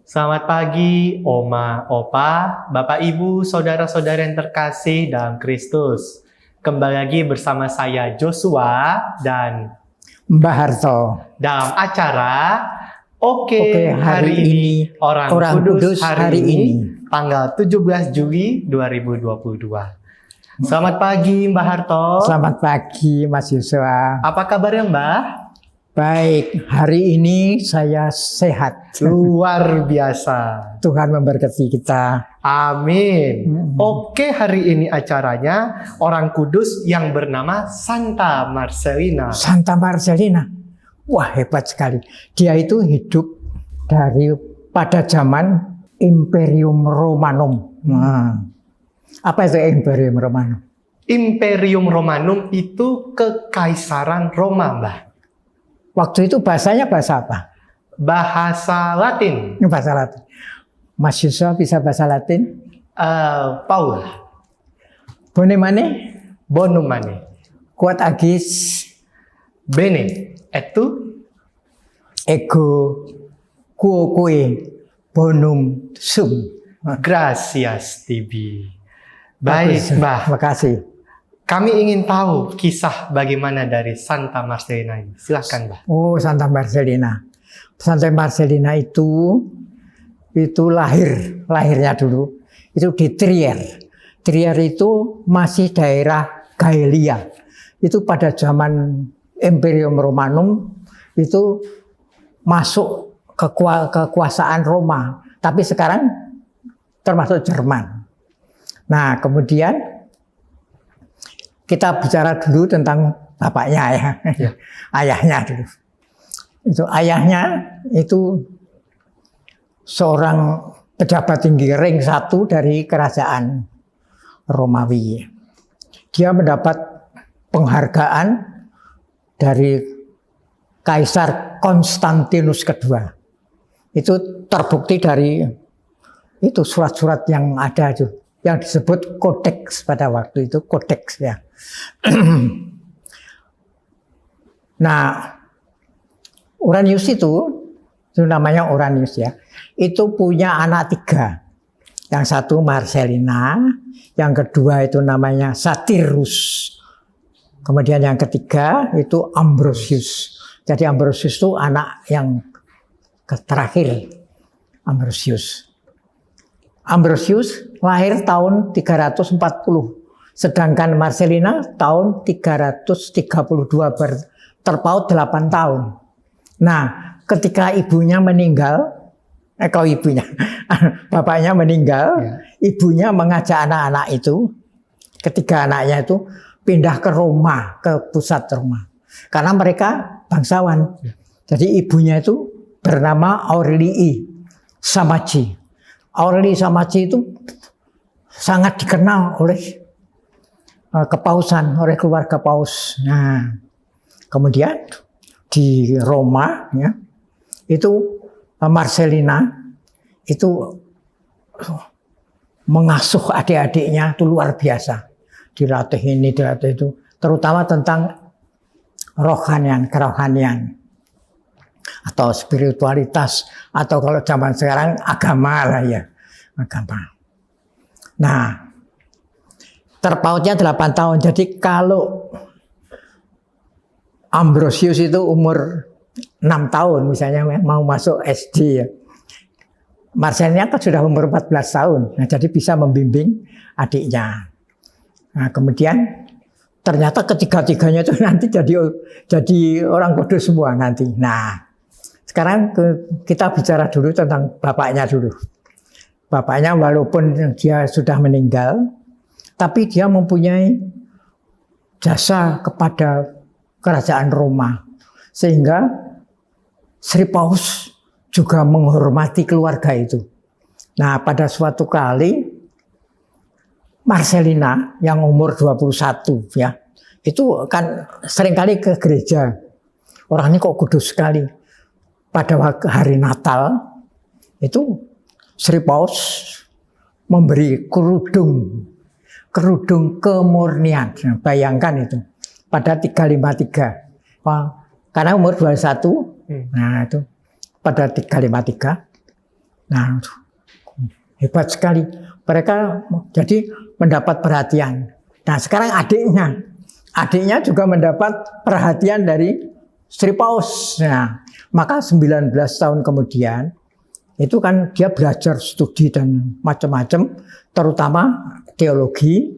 Selamat pagi, Oma, Opa, Bapak, Ibu, saudara-saudara yang terkasih dalam Kristus. Kembali lagi bersama saya Joshua dan Mbah Harto dalam acara Oke, hari ini Orang Kudus hari ini, tanggal 17 Juli 2022. Selamat pagi Mbah Harto. Selamat pagi Mas Yusua. Apa kabarnya Mbah? Baik, hari ini saya sehat. Luar biasa. Tuhan memberkati kita. Amin. Oke, hari ini acaranya Orang Kudus yang bernama Santa Marcelina. Santa Marcelina. Wah, hebat sekali. Dia itu hidup pada zaman Imperium Romanum. Nah, apa itu Imperium Romanum? Imperium Romanum itu kekaisaran Roma, Mbah. Waktu itu bahasanya bahasa apa? Bahasa Latin. Bahasa Latin. Mas Yusuf bisa bahasa Latin? Paul. Bone mane? Bonum mane. Quod agis? Bene. Etu? Ego quoque bonum sum. Gracias, Tibi. Baik, Mbah. Terima kasih. Kami ingin tahu kisah bagaimana dari Santa Marcelina ini. Silahkan, Mbah. Oh, Santa Marcelina. Santa Marcelina itu lahirnya dulu itu di Trier. Trier itu masih daerah Gaelia. Itu pada zaman Imperium Romanum itu masuk kekuasaan Roma, tapi sekarang termasuk Jerman. Nah, kemudian kita bicara dulu tentang bapaknya ya. Ayahnya dulu. Itu ayahnya itu seorang pejabat tinggi ring 1 dari kerajaan Romawi. Dia mendapat penghargaan dari Kaisar Konstantinus II. Itu terbukti dari itu surat-surat yang ada itu, yang disebut kodeks pada waktu itu, kodeks ya. Nah, Uranius itu namanya Uranius ya, itu punya anak 3. Yang satu Marcelina, yang kedua itu namanya Satyrus. Kemudian yang ketiga itu Ambrosius. Jadi Ambrosius itu anak yang terakhir, Ambrosius. Ambrosius lahir tahun 340. Sedangkan Marcelina tahun 332, terpaut 8 tahun. Nah, ketika ibunya meninggal, bapaknya meninggal, ibunya mengajak anak-anak itu, ketiga anaknya itu pindah ke Roma, ke pusat Roma. Karena mereka bangsawan. Jadi ibunya itu bernama Aurelii Samaci. Aurelii Samaci itu sangat dikenal oleh kepausan, oleh keluarga paus. Nah, kemudian di Roma ya, itu Marcelina itu mengasuh adik-adiknya itu luar biasa. Dilatih ini, dilatih itu, terutama tentang kerohanian atau spiritualitas, atau kalau zaman sekarang agama lah ya, agama. Nah, terpautnya 8 tahun. Jadi kalau Ambrosius itu umur 6 tahun misalnya mau masuk SD ya, Marcelina kan sudah umur 14 tahun. Nah, jadi bisa membimbing adiknya. Nah, kemudian ternyata ketiga-tiganya itu nanti jadi orang kudus semua nanti. Nah, sekarang kita bicara dulu tentang bapaknya dulu. Bapaknya walaupun dia sudah meninggal, tapi dia mempunyai jasa kepada kerajaan Roma. Sehingga Sri Paus juga menghormati keluarga itu. Nah, pada suatu kali Marcelina yang umur 21 ya, itu kan seringkali ke gereja. Orang ini kok kudus sekali. Pada hari Natal itu Sri Paus memberi kerudung kemurnian. Nah, bayangkan itu pada 353. Karena umur 21, nah itu pada 353 Nah, hebat sekali. Mereka jadi mendapat perhatian. Nah, sekarang adiknya juga mendapat perhatian dari Sri Paus. Nah, maka 19 tahun kemudian itu kan dia belajar studi dan macam-macam, terutama teologi,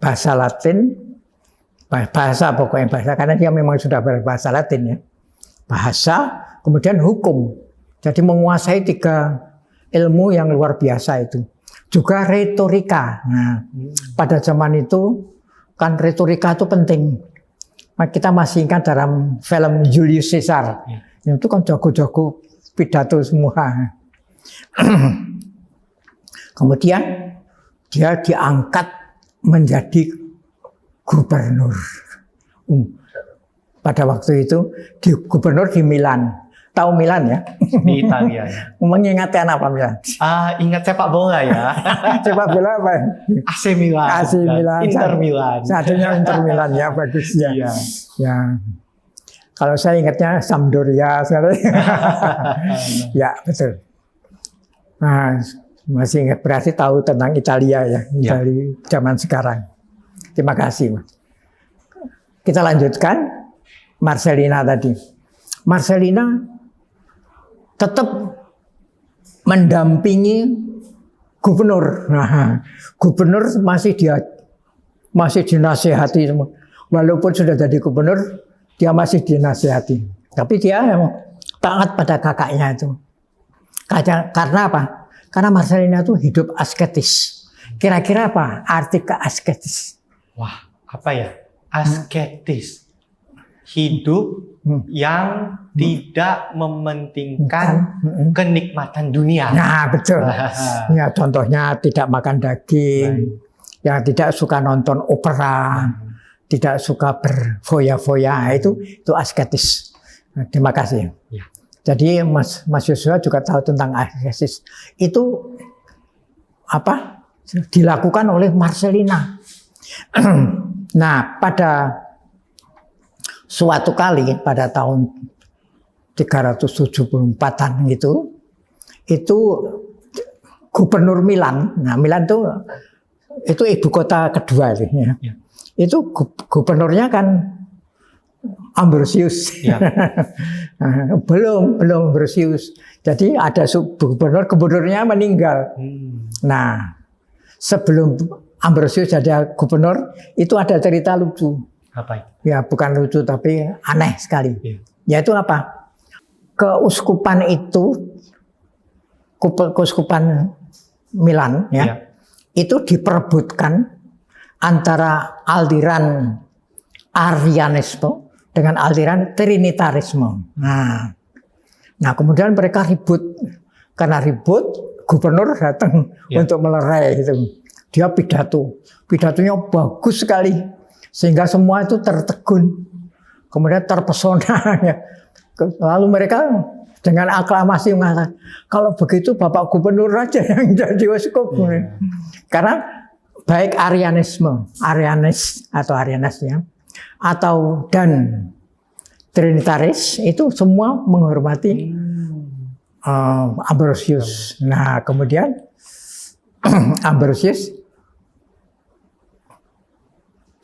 bahasa Latin, pokoknya bahasa, karena dia memang sudah berbahasa Latin ya. Bahasa, kemudian hukum. Jadi menguasai 3 ilmu yang luar biasa itu. Juga retorika. Nah, pada zaman itu kan retorika itu penting. Kita masih ingat dalam film Julius Caesar. Itu kan jago-jago pidato semua. Kemudian dia diangkat menjadi gubernur. Pada waktu itu gubernur di Milan. Tahu Milan ya? Di Italia ya. Mengingatkan apa Milan? Ingat sepak bola ya. Sepak bola apa? AC Milan. AC Milan. Inter Milan. Satunya Inter Milan ya, bagus ya. Iya. Ya. Kalau saya ingatnya Sampdoria sekarang. Ya, betul. Nah, masih ingat, berarti tahu tentang Italia ya, dari zaman sekarang. Terima kasih, Mas. Kita lanjutkan Marcelina tadi. Marcelina tetap mendampingi gubernur. Nah, gubernur masih dinasihati. Walaupun sudah jadi gubernur, dia masih dinasihati. Tapi dia taat pada kakaknya itu. Karena apa? Karena Marcelina itu hidup asketis. Kira-kira apa arti keasketis? Wah, apa ya? Asketis. Hidup yang tidak mementingkan kenikmatan dunia. Nah, betul. Ya, contohnya tidak makan daging, yang tidak suka nonton opera, tidak suka berfoya-foya, itu asketis. Terima kasih. Ya. Jadi Mas Yosua juga tahu tentang asketis. Itu apa? Dilakukan oleh Marcelina. Nah, pada suatu kali pada tahun 374-an itu gubernur Milan. Nah, Milan itu ibu kota kedua ya. Itu gubernurnya kan Ambrosius. Ya. belum Ambrosius. Jadi ada gubernurnya meninggal. Nah, sebelum Ambrosius jadi gubernur, itu ada cerita lucu. Apa itu? Ya, bukan lucu tapi aneh sekali. Ya. Yaitu apa? Keuskupan Milan ya. Itu diperebutkan antara aliran Arianisme dengan aliran Trinitarisme. Nah, kemudian mereka ribut. Karena ribut, gubernur datang untuk melerai gitu. Dia pidatonya bagus sekali, sehingga semua itu tertegun, kemudian terpesona. Lalu mereka dengan aklamasi mengatakan, kalau begitu Bapak Gubernur aja yang jadi uskup. Karena baik Arianis ya, dan Trinitaris itu semua menghormati Ambrosius. Nah, kemudian Ambrosius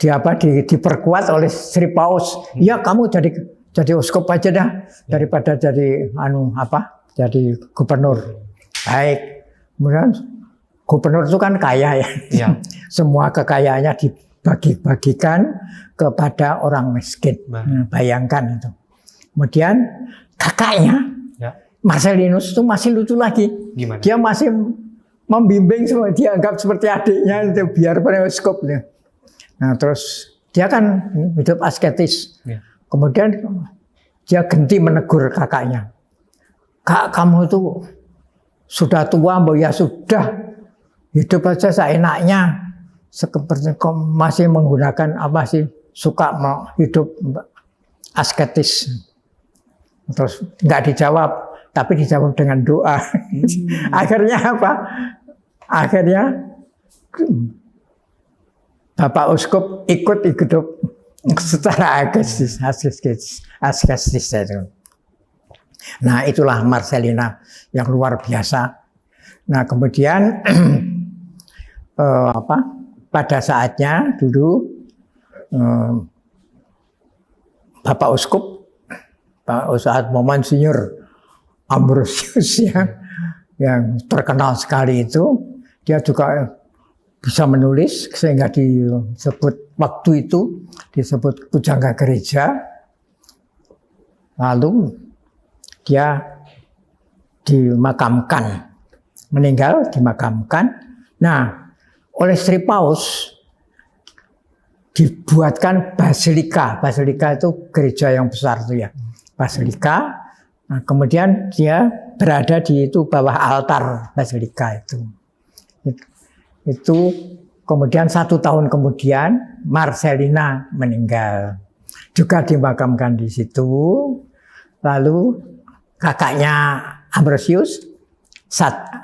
diperkuat oleh Sri Paus. Ya, kamu jadi uskup aja dah daripada jadi jadi gubernur. Baik. Kemudian gubernur itu kan kaya ya. Semua kekayaannya dibagi-bagikan kepada orang miskin. Bayangkan itu. Kemudian kakaknya Marcellinus itu masih lucu lagi. Gimana? Dia masih membimbing semua, dianggap seperti adiknya itu biar uskup. Nah, terus dia kan hidup asketis. Kemudian dia genti menegur kakaknya. Kak, kamu itu sudah tua, ya sudah, hidup aja seenaknya. Seperti masih menggunakan suka hidup asketis. Terus nggak dijawab, tapi dijawab dengan doa. Akhirnya apa? Akhirnya Bapak Uskup ikut hidup secara asketis itu. Nah, itulah Marcelina yang luar biasa Nah, kemudian pada saatnya dulu Bapak Uskup, Pak Ustadz Monsinyur Ambrosius yang terkenal sekali itu, dia juga bisa menulis sehingga disebut waktu itu disebut pujangga gereja. Lalu dia dimakamkan, meninggal dimakamkan. Nah, oleh Sri Paus dibuatkan basilika. Basilika itu gereja yang besar itu ya, basilika. Nah, kemudian dia berada di itu bawah altar basilika itu. Itu kemudian 1 tahun kemudian Marcelina meninggal, juga dimakamkan di situ. Lalu kakaknya Ambrosius,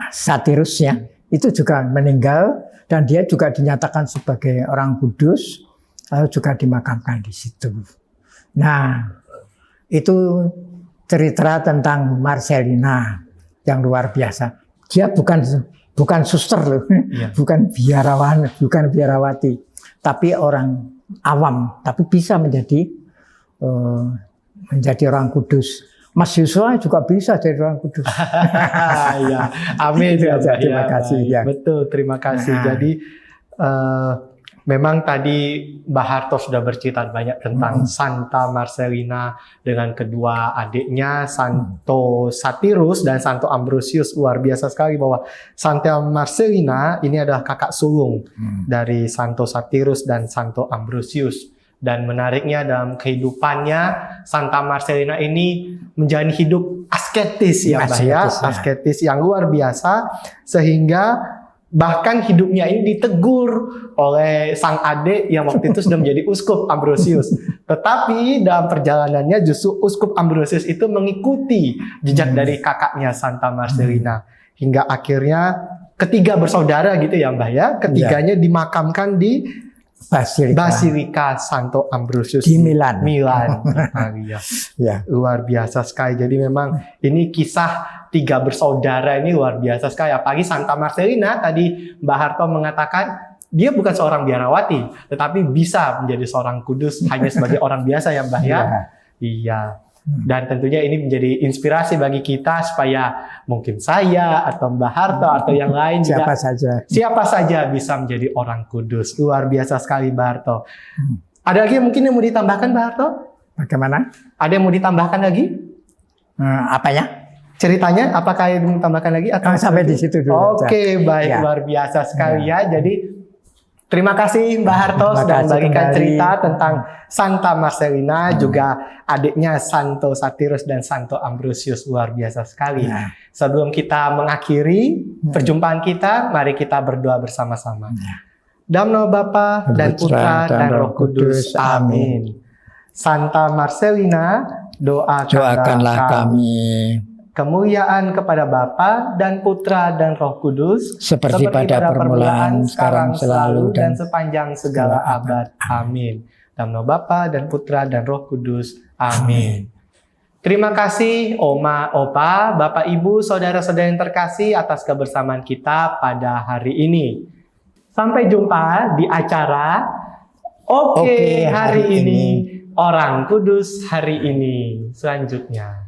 Satirusnya, itu juga meninggal dan dia juga dinyatakan sebagai orang kudus, lalu juga dimakamkan di situ. Nah, itu cerita tentang Marcelina yang luar biasa. Dia bukan suster loh, bukan biarawan, bukan biarawati, tapi orang awam, tapi bisa menjadi orang kudus. Mas Yuswa juga bisa jadi orang kudus. Ya, amin ya, terima kasih. Ya. Betul, terima kasih. Jadi memang tadi Mbah Harto sudah bercerita banyak tentang Santa Marcelina dengan kedua adiknya, Santo Satirus dan Santo Ambrosius. Luar biasa sekali bahwa Santa Marcelina ini adalah kakak sulung dari Santo Satirus dan Santo Ambrosius. Dan menariknya dalam kehidupannya, Santa Marcelina ini menjalani hidup asketis ya Mbah ya, asketis yang luar biasa, sehingga bahkan hidupnya ini ditegur oleh sang adik yang waktu itu sudah menjadi Uskup Ambrosius. Tetapi dalam perjalanannya justru Uskup Ambrosius itu mengikuti jejak dari kakaknya Santa Marcelina. Hingga akhirnya ketiga bersaudara gitu ya Mbah ya, ketiganya dimakamkan di Basilika Santo Ambrosius di Milan. Ya. Luar biasa sekali. Jadi memang ini kisah 3 bersaudara ini luar biasa sekali. Apalagi Santa Marcelina tadi Mbah Harto mengatakan dia bukan seorang biarawati, tetapi bisa menjadi seorang kudus hanya sebagai orang biasa ya Mbah ya. Iya. Dan tentunya ini menjadi inspirasi bagi kita supaya mungkin saya atau Mbah Harto atau yang lain siapa saja bisa menjadi orang kudus. Luar biasa sekali Mbah Harto. Ada lagi yang mungkin yang mau ditambahkan Mbah Harto? Bagaimana? Ada yang mau ditambahkan lagi? Apanya? Ceritanya apakah yang mau ditambahkan lagi? Atau sampai di situ dulu. Oke, baik, luar biasa sekali ya. Jadi terima kasih Mbah Harto sudah membagikan cerita tentang Santa Marcelina, juga adiknya Santo Satirus dan Santo Ambrosius. Luar biasa sekali. Sebelum kita mengakhiri perjumpaan kita, mari kita berdoa bersama-sama. Dalam nama Bapa dan Putra dan Roh Kudus. Amin. Santa Marcelina, doakanlah kami. Kemuliaan kepada Bapa dan Putra dan Roh Kudus, seperti pada permulaan, sekarang, selalu, dan sepanjang segala abad. Amin. Dalam nama Bapa dan Putra dan Roh Kudus. Amin. Terima kasih Oma, Opa, Bapak, Ibu, saudara-saudara yang terkasih atas kebersamaan kita pada hari ini. Sampai jumpa di acara Oke, hari ini, Orang Kudus hari ini selanjutnya.